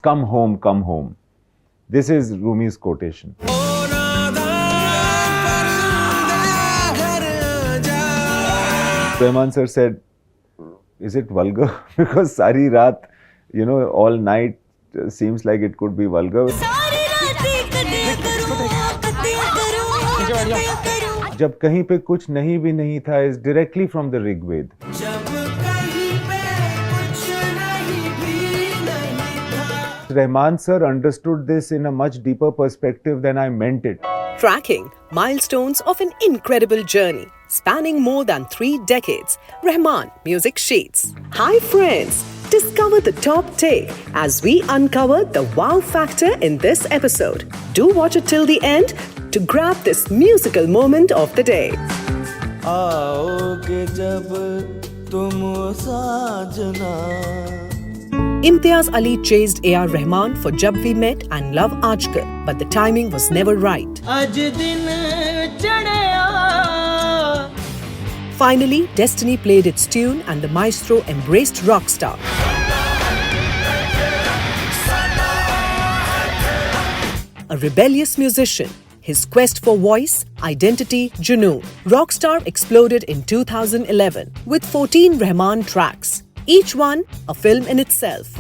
Come home, come home. This is Rumi's quotation. Rahman sir said, is it vulgar? Because Sari Raat, all night seems like it could be vulgar. जब कहीं पे कुछ नहीं भी नहीं था is directly from the Rigved. Rahman sir understood this in a much deeper perspective than I meant it. Tracking milestones of an incredible journey spanning more than 3 decades, Rahman Music Sheets. Hi friends, discover the top take as we uncover the wow factor in this episode. Do watch it till the end to grab this musical moment of the day. आओगे जब तुम साजना. Imtiaz Ali chased AR Rahman for Jab We Met and Love Aajkal, but the timing was never right. Finally, destiny played its tune and the maestro embraced Rockstar. A rebellious musician, his quest for voice, identity, junoon. Rockstar exploded in 2011 with 14 Rahman tracks, each one a film in itself.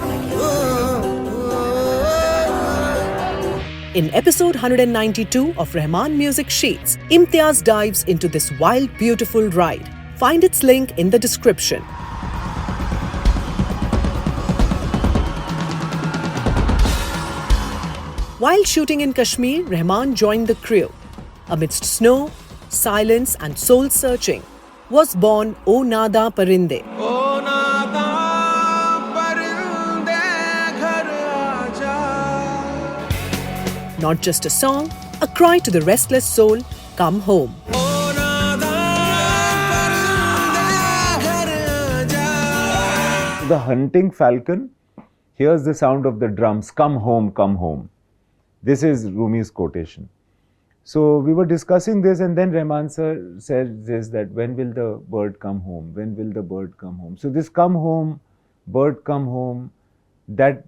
In episode 192 of Rahman Music Sheets, Imtiaz dives into this wild, beautiful ride. Find its link in the description. While shooting in Kashmir, Rahman joined the crew. Amidst snow, silence and soul-searching was born O Nadaan Parindey. O Nadaan Parindey ghar aaja. Not just a song, a cry to the restless soul, come home. O Nadaan Parindey ghar aaja. The hunting falcon hears the sound of the drums, come home, come home. This is Rumi's quotation. So we were discussing this and then Rahman sir said this, that when will the bird come home? When will the bird come home? So this come home, bird come home, that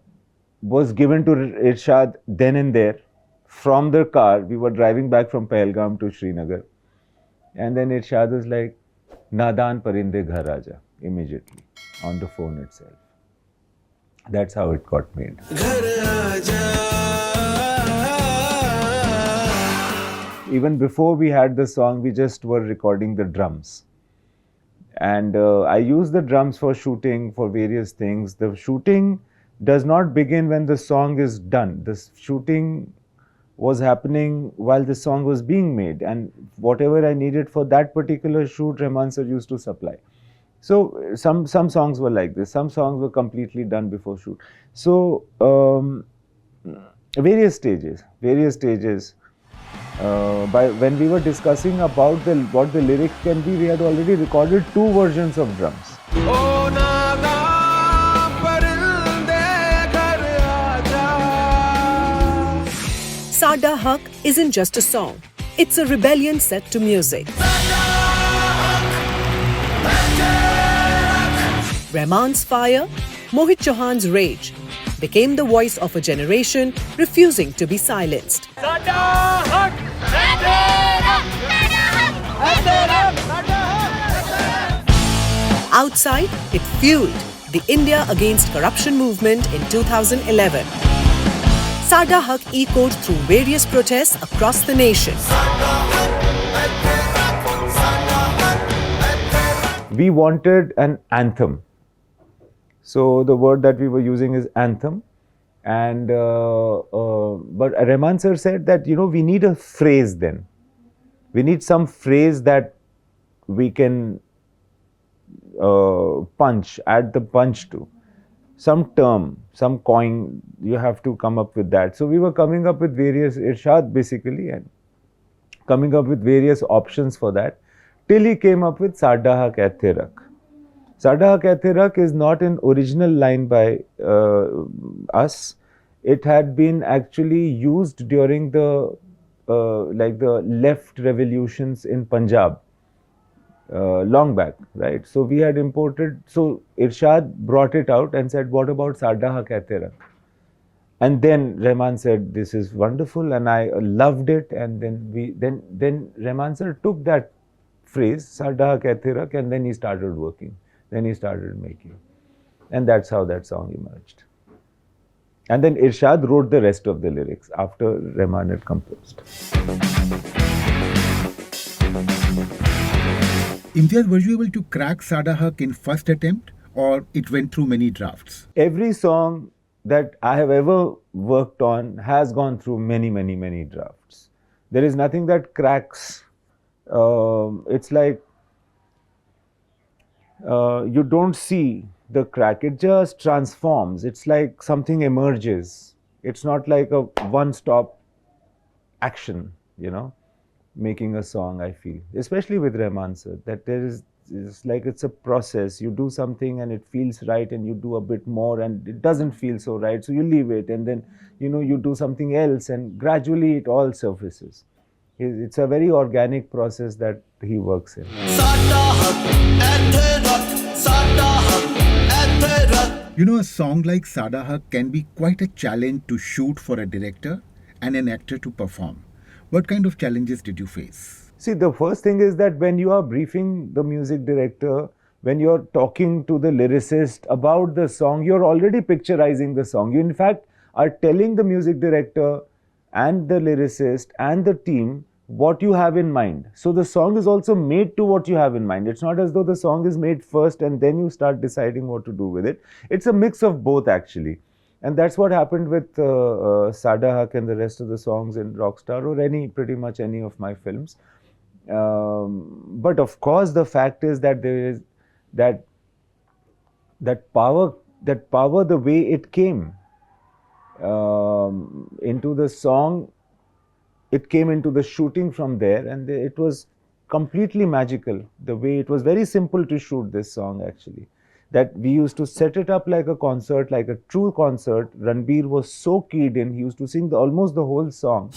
was given to Irshad then and there. From the car, we were driving back from Pahalgam to Srinagar. And then Irshad was like, Nadaan Parindey ghar aaja, immediately, on the phone itself. That's how it got made. Ghar aaja. Even before we had the song, we just were recording the drums. And I use the drums for shooting, for various things. The shooting does not begin when the song is done. The shooting was happening while the song was being made. And whatever I needed for that particular shoot, Rahman sir used to supply. So some songs were like this. Some songs were completely done before shoot. So various stages. When we were discussing about what the lyrics can be, we had already recorded 2 versions of drums. O Nadaan Parindey ghar aaja. Sadda Haq isn't just a song, it's a rebellion set to music. Rahman's fire, Mohit Chauhan's rage, became the voice of a generation refusing to be silenced. Sadda Haq. Outside, it fueled the India Against Corruption movement in 2011. Sadda Haq echoed through various protests across the nation. We wanted an anthem. So the word that we were using is anthem. And but Rahman sir said that, we need a phrase then. We need some phrase that we can add the punch to. Some term, some coin, you have to come up with that. So we were coming up with various, Irshad basically, and coming up with various options for that, till he came up with Sadda Haq Aithe Rakh. Sadda Haq Aithe Rakh is not an original line by us. It had been actually used during the left revolutions in Punjab long back, right? So we had imported, so Irshad brought it out and said, what about Sadda Haq Aithe Rakh? And then Rahman said, "This is wonderful," and I loved it. And then Rahman sir took that phrase, "Sadda Haq, and then he started working. Then he started making, and that's how that song emerged. And then Irshad wrote the rest of the lyrics after Rahman had composed. Imtiaz, were you able to crack Sadda Haq in first attempt, or it went through many drafts? Every song that I have ever worked on has gone through many drafts. There is nothing that cracks. It's like you don't see the crack. It just transforms. It's like something emerges. It's not like a one-stop action, making a song, I feel. Especially with Rahman sir, that it's like it's a process. You do something and it feels right, and you do a bit more and it doesn't feel so right, so you leave it, and then you do something else, and gradually it all surfaces. It's a very organic process that he works in. A song like Sadda Haq can be quite a challenge to shoot for a director and an actor to perform. What kind of challenges did you face? See, the first thing is that when you are briefing the music director, when you're talking to the lyricist about the song, you're already picturizing the song. You, in fact, are telling the music director and the lyricist and the team what you have in mind. So the song is also made to what you have in mind. It's not as though the song is made first and then you start deciding what to do with it. It's a mix of both, actually. And that's what happened with Sadda Haq and the rest of the songs in Rockstar, or pretty much any of my films. But of course, the fact is that there is that power, the way it came into the song, it came into the shooting from there, and it was completely magical. The way it was very simple to shoot this song, actually. That we used to set it up like a concert, like a true concert. Ranbir was so keyed in, he used to sing almost the whole song.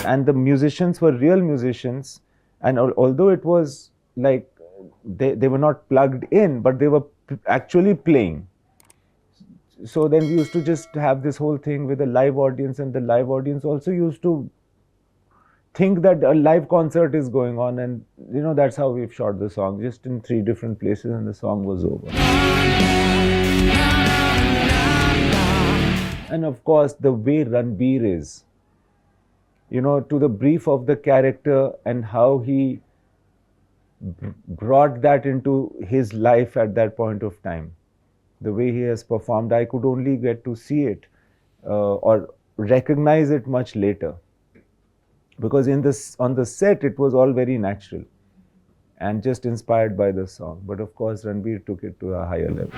And the musicians were real musicians, and although it was like they were not plugged in, but they were actually playing. So then we used to just have this whole thing with a live audience, and the live audience also used to think that a live concert is going on, and that's how we've shot the song, just in 3 different places, and the song was over. And of course, the way Ranbir is, to the brief of the character and how he brought that into his life at that point of time. The way he has performed, I could only get to see it or recognize it much later. Because on the set, it was all very natural and just inspired by the song. But of course, Ranbir took it to a higher level.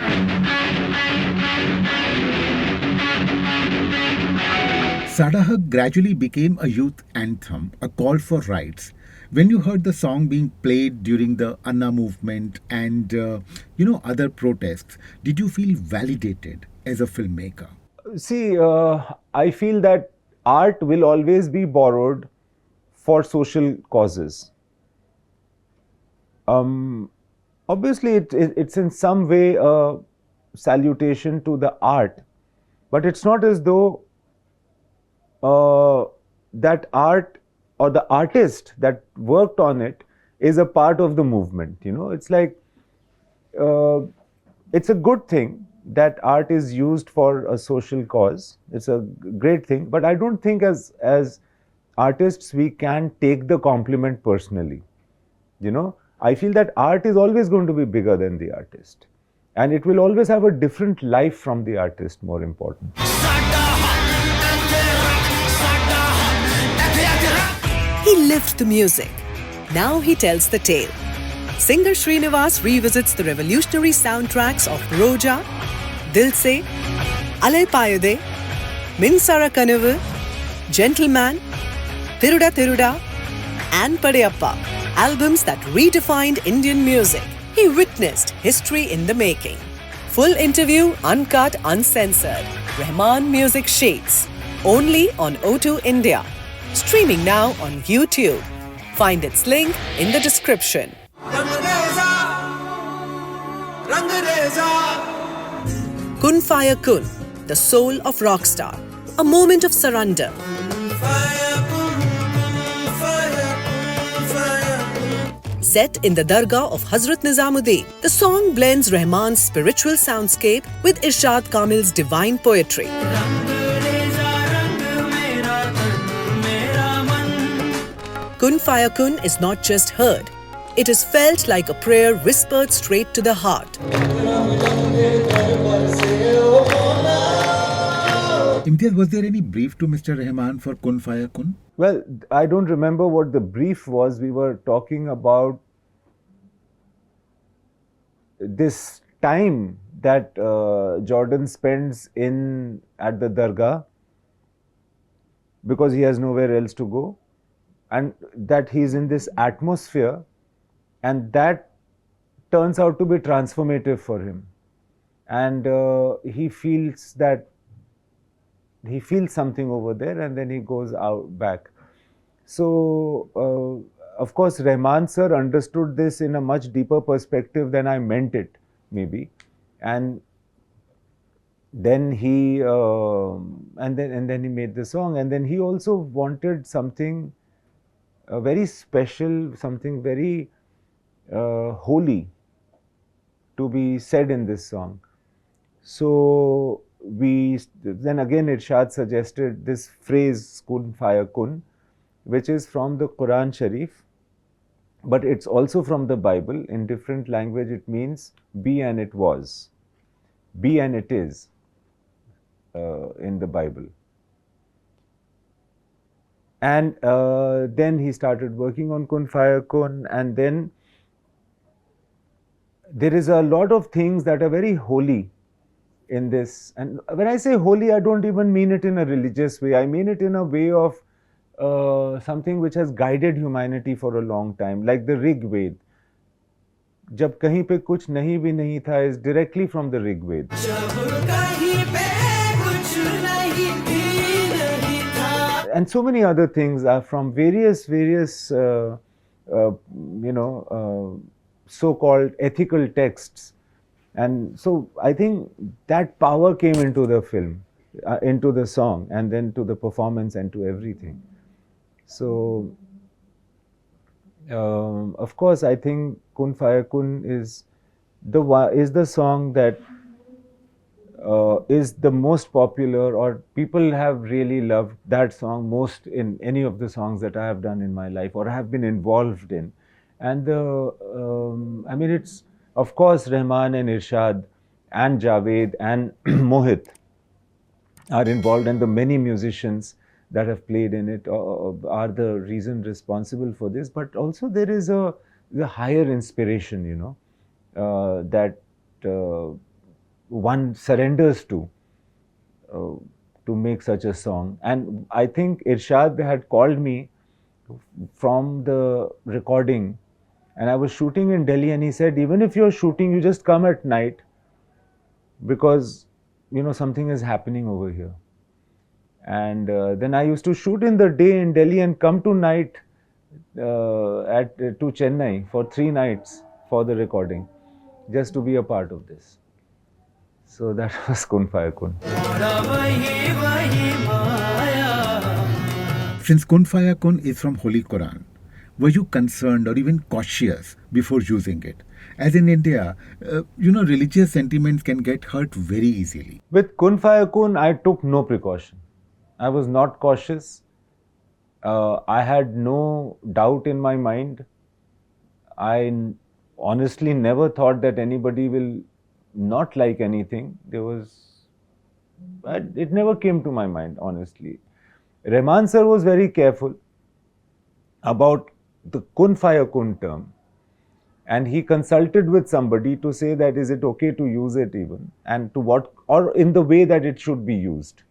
Sadda Haq gradually became a youth anthem, a call for rights. When you heard the song being played during the Anna movement and, other protests, did you feel validated as a filmmaker? See, I feel that art will always be borrowed for social causes. Obviously, it's in some way a salutation to the art, but it's not as though that art or the artist that worked on it is a part of the movement. It's like it's a good thing that art is used for a social cause. It's a great thing, but I don't think as artists we can take the compliment personally. I feel that art is always going to be bigger than the artist, and it will always have a different life from the artist, more important. He lived the music. Now he tells the tale. Singer Srinivas revisits the revolutionary soundtracks of Roja, Dil Se, Alai Payude, Minsara Kanavu, Gentleman, Thiruda Thiruda, and Padayappa, albums that redefined Indian music. He witnessed history in the making. Full interview, uncut, uncensored. Rahman Music Shades. Only on O2 India. Streaming now on YouTube. Find its link in the description. Rang reza, Kun Faya Kun, the soul of Rockstar, a moment of surrender. Set in the Dargah of Hazrat Nizamuddin, the song blends Rahman's spiritual soundscape with Irshad Kamil's divine poetry. Kun Faya Kun is not just heard, it is felt like a prayer whispered straight to the heart. Imtiaz, was there any brief to Mr. Rahman for Kun Faya Kun? Well, I don't remember what the brief was. We were talking about this time that Jordan spends at the Dargah because he has nowhere else to go, and that he's in this atmosphere, and that turns out to be transformative for him. And he feels something over there, and then he goes out back. So, of course, Rahman sir understood this in a much deeper perspective than I meant it, maybe. And then he then he made the song, and then he also wanted something very special, something very holy to be said in this song. So then again Irshad suggested this phrase Kun Faya Kun, which is from the Quran Sharif, but it's also from the Bible. In different language it means be and it was, be and it is in the Bible. And then he started working on Kun Faya Kun, and then there is a lot of things that are very holy in this. And when I say holy, I don't even mean it in a religious way. I mean it in a way of something which has guided humanity for a long time, like the Rig Ved. Jab kahin pe kuch nahi bhi nahi tha is directly from the Rig Ved. And so many other things are from various so-called ethical texts. And so I think that power came into the film, into the song, and then to the performance and to everything. So, of course, I think Kun Faya Kun is the song that is the most popular, or people have really loved that song most in any of the songs that I have done in my life or have been involved in. And I mean, it's of course Rahman and Irshad and Javed and Mohit are involved, and the many musicians that have played in it are the reason responsible for this. But also there is the higher inspiration, that one surrenders to make such a song. And I think Irshad had called me from the recording, and I was shooting in Delhi, and he said, even if you're shooting, you just come at night, because something is happening over here. And then I used to shoot in the day in Delhi and come to night to Chennai for 3 nights for the recording, just to be a part of this. So that was Kun Faya Kun. Since Kun Faya Kun is from Holy Quran, were you concerned or even cautious before using it? As in India, religious sentiments can get hurt very easily. With Kun Faya Kun, I took no precaution. I was not cautious. I had no doubt in my mind. I honestly never thought that anybody will not like anything. It never came to my mind, honestly. Rahman sir was very careful about the Kun Faya Kun term, and he consulted with somebody to say that is it okay to use it even, and to what, or in the way that it should be used.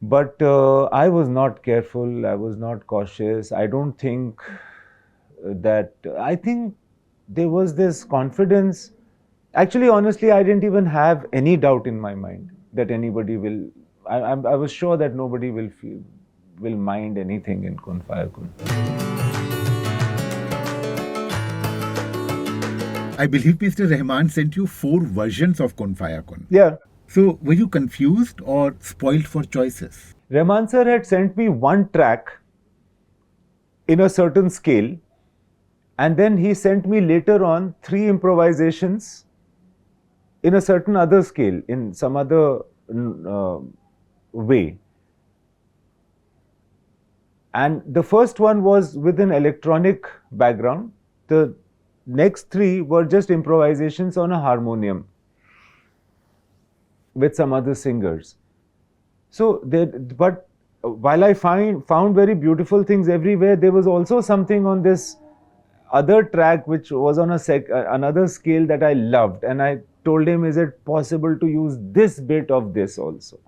But I was not careful, I was not cautious. I don't think I think there was this confidence. Actually, honestly, I didn't even have any doubt in my mind that anybody will, I was sure that nobody will mind anything in Kun Faya Kun. I believe Mr. Rahman sent you 4 versions of Kun Faya Kun. Yeah. So, were you confused or spoiled for choices? Rahman sir had sent me one track in a certain scale, and then he sent me later on 3 improvisations in a certain other scale, in some other way. And the first one was with an electronic background. The next 3 were just improvisations on a harmonium with some other singers. So, but while I found very beautiful things everywhere, there was also something on this other track which was on another scale that I loved, and I told him, is it possible to use this bit of this also?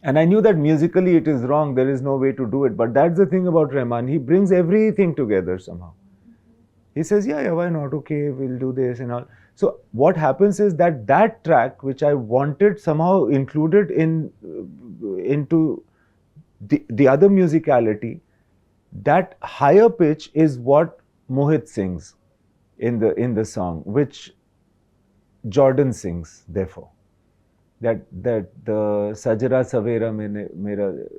And I knew that musically it is wrong, there is no way to do it, but that's the thing about Rahman, he brings everything together somehow. He says, yeah, why not, okay, we'll do this and all. So what happens is that track which I wanted somehow included into the other musicality, that higher pitch is what Mohit sings in the song, which Jordan sings, therefore. That the Sajra Savera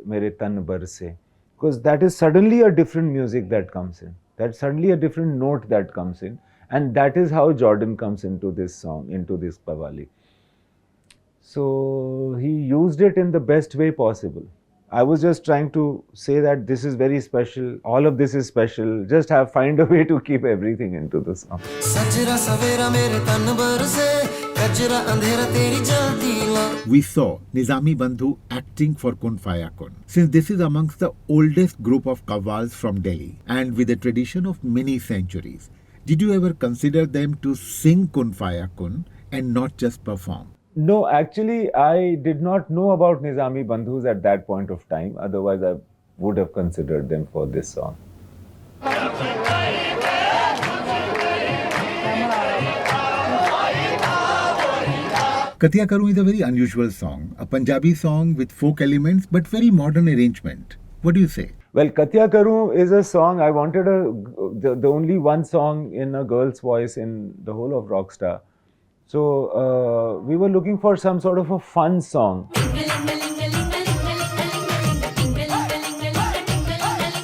mere tan barse, because that is suddenly a different music that comes in. That's suddenly a different note that comes in. And that is how Jordan comes into this song, into this Qawwali. So he used it in the best way possible. I was just trying to say that this is very special, all of this is special, just find a way to keep everything into the song. We saw Nizami Bandhu acting for Kun Faya Kun. Since this is amongst the oldest group of qawwals from Delhi and with a tradition of many centuries, did you ever consider them to sing Kun Faya Kun and not just perform? No, actually, I did not know about Nizami Bandhus at that point of time. Otherwise, I would have considered them for this song. Katiya Karoon is a very unusual song, a Punjabi song with folk elements but very modern arrangement. What do you say? Well, Katiya Karoon is a song, I wanted the only one song in a girl's voice in the whole of Rockstar. So we were looking for some sort of a fun song.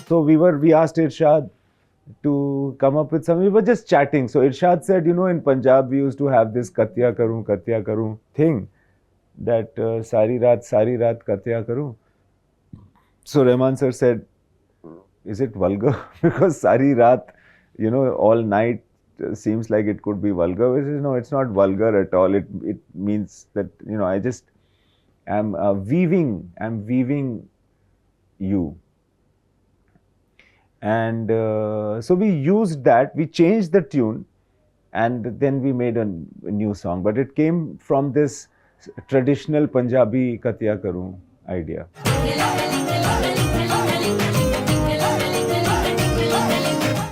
So we asked Irshad to come up with some, we were just chatting. So Irshad said, in Punjab we used to have this Katiya Karoon thing, that Sari Raat Katiya Karoon. So Rahman sir said, is it vulgar? Because Sari Raat, all night seems like it could be vulgar. Which is, no, it's not vulgar at all. It means that, I just am weaving you. And so we used that, we changed the tune, and then we made a new song. But it came from this traditional Punjabi Katiya Karoon idea.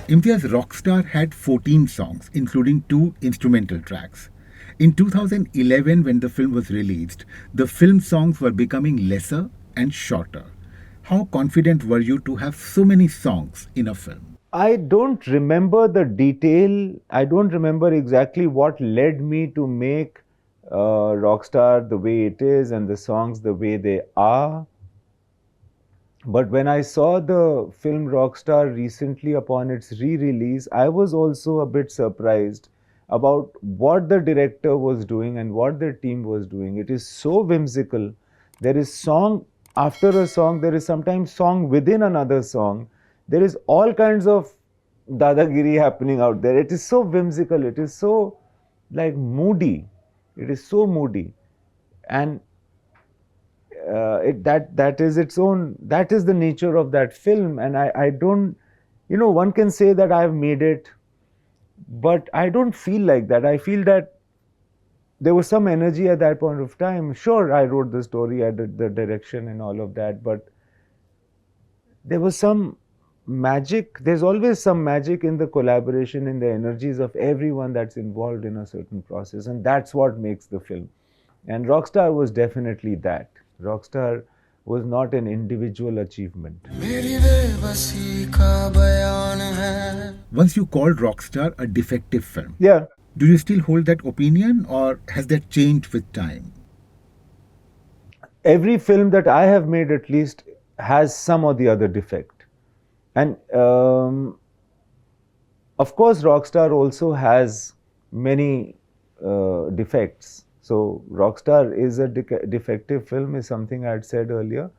Imtiaz Rockstar had 14 songs, including 2 instrumental tracks. In 2011, when the film was released, the film songs were becoming lesser and shorter. How confident were you to have so many songs in a film? I don't remember the detail. I don't remember exactly what led me to make Rockstar the way it is and the songs the way they are. But when I saw the film Rockstar recently upon its re-release, I was also a bit surprised about what the director was doing and what their team was doing. It is so whimsical. There is song after a song. There is sometimes song within another song. There is all kinds of dadagiri happening out there. It is so whimsical. It is so moody. It is so moody. And that is its own, that is the nature of that film. And I don't, one can say that I've made it, but I don't feel like that. I feel that there was some energy at that point of time. Sure, I wrote the story, I did the direction and all of that, but there was some magic. There's always some magic in the collaboration, in the energies of everyone that's involved in a certain process, and that's what makes the film. And Rockstar was definitely that. Rockstar was not an individual achievement. मेरी बेबसी का बयान है. Once you called Rockstar a defective film. Yeah. Do you still hold that opinion, or has that changed with time? Every film that I have made at least has some or the other defect. And of course, Rockstar also has many defects. So, Rockstar is a defective film is something I had said earlier.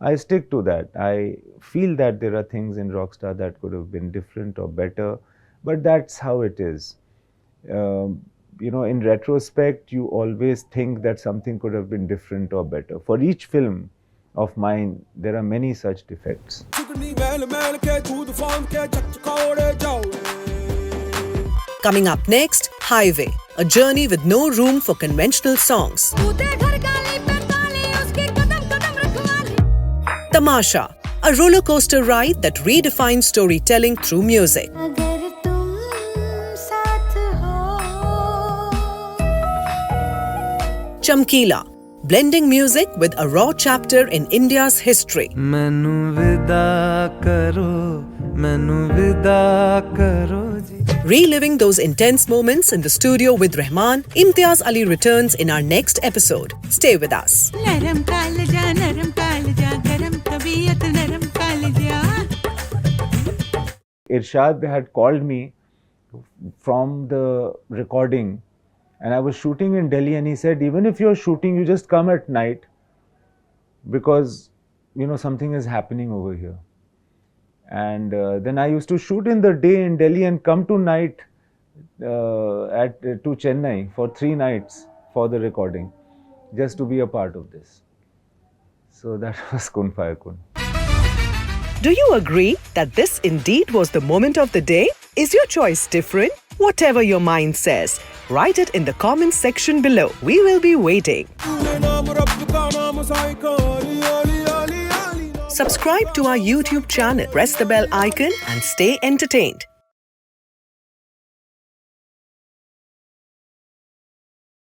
I stick to that. I feel that there are things in Rockstar that could have been different or better, but that's how it is. You know, in retrospect, you always think that something could have been different or better. For each film of mine, there are many such defects. Coming up next, Highway, a journey with no room for conventional songs. Tamasha, a roller coaster ride that redefines storytelling through music. Chamkila, blending music with a raw chapter in India's history. Reliving those intense moments in the studio with Rahman, Imtiaz Ali returns in our next episode. Stay with us. Irshad had called me from the recording, and I was shooting in Delhi, and he said, even if you're shooting, you just come at night because, you know, something is happening over here. And then I used to shoot in the day in Delhi and come to night to Chennai for 3 nights for the recording, just to be a part of this. So that was Kun Faya Kun. Do you agree that this indeed was the moment of the day? Is your choice different? Whatever your mind says, write it in the comments section below. We will be waiting. Subscribe to our YouTube channel, press the bell icon and stay entertained.